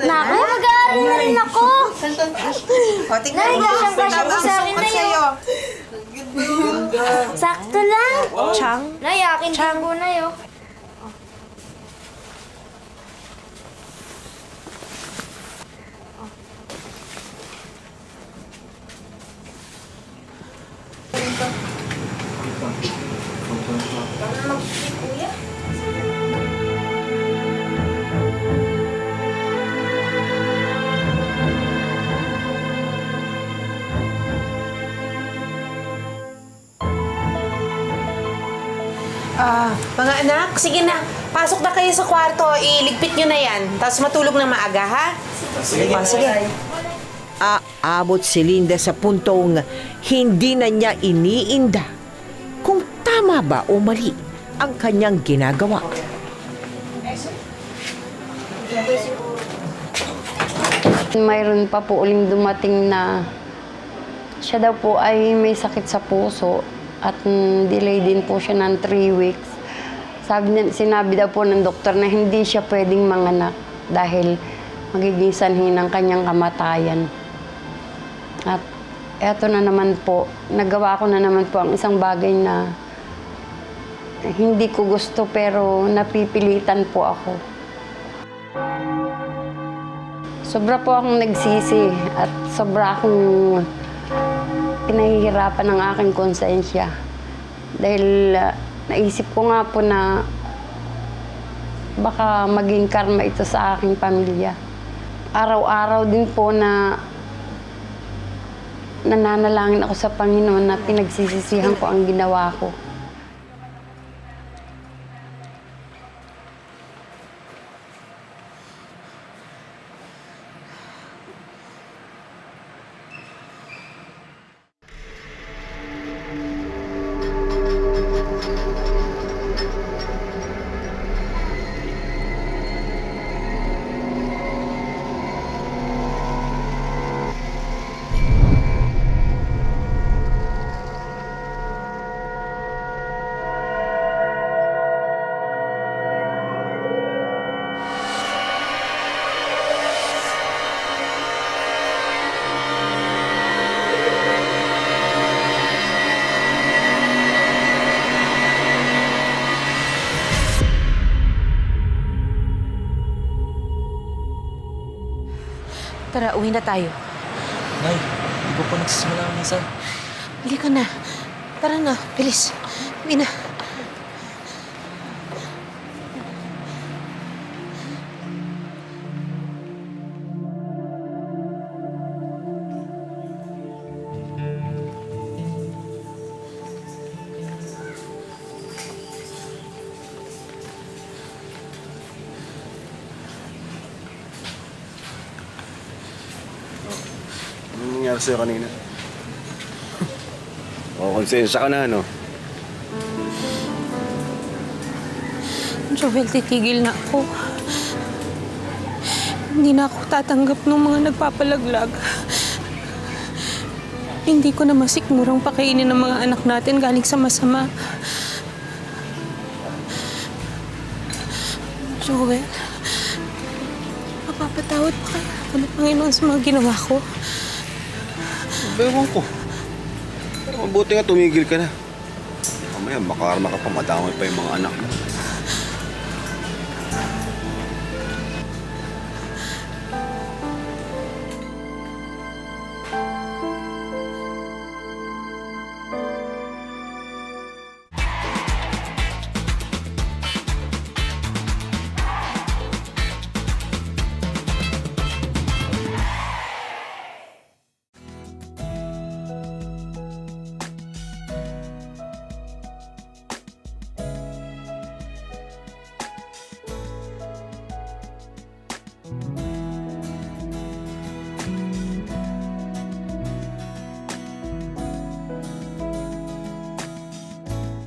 Naku, mag-aaral na rin ako. O, tingnan mo. Nahigasang-gasang ko sa akin na yun. Sakto lang. Chang? Nay, akin din po na yun. Mga anak, sige na. Pasok na kayo sa kwarto. Iligpit nyo na yan. Tapos matulog na maaga, ha? Sige. Aabot si Linda sa puntong hindi na niya iniinda kung tama ba o mali ang kanyang ginagawa. Mayroon pa po uling dumating na siya daw po ay may sakit sa puso at delay din po siya ng 3 weeks. Sinabi daw po ng doktor na hindi siya pwedeng manganak dahil magiging sanhi ng kanyang kamatayan. At eto na naman po, nagawa ko na naman po ang isang bagay na hindi ko gusto pero napipilitan po ako. Sobra po akong nagsisi at sobra akong pinahihirapan ng aking konsensya. Dahil naisip ko nga po na baka maging karma ito sa aking pamilya. Araw-araw din po na nananalangin ako sa Panginoon na pinagsisisihan ko ang ginawa ko. Tara, uwi na tayo. Nay, di ba pa nagsisimula ang misa? Bili ka na. Tara na, bilis. Uwi na. Anong nangyari sa'yo kanina? Konsensya ka na, no? Joel, titigil na ako. Hindi na ako tatanggap ng mga nagpapalaglag. Hindi ko na masikmurang pakainin ng mga anak natin galing sa masama. Joel, mapapatawad pa kaya ako ng Panginoon sa mga ginawa ko? Ewan ko. Pero mabuti nga tumigil ka na. Mamaya, makarma ka pa, madamay pa yung mga anak mo.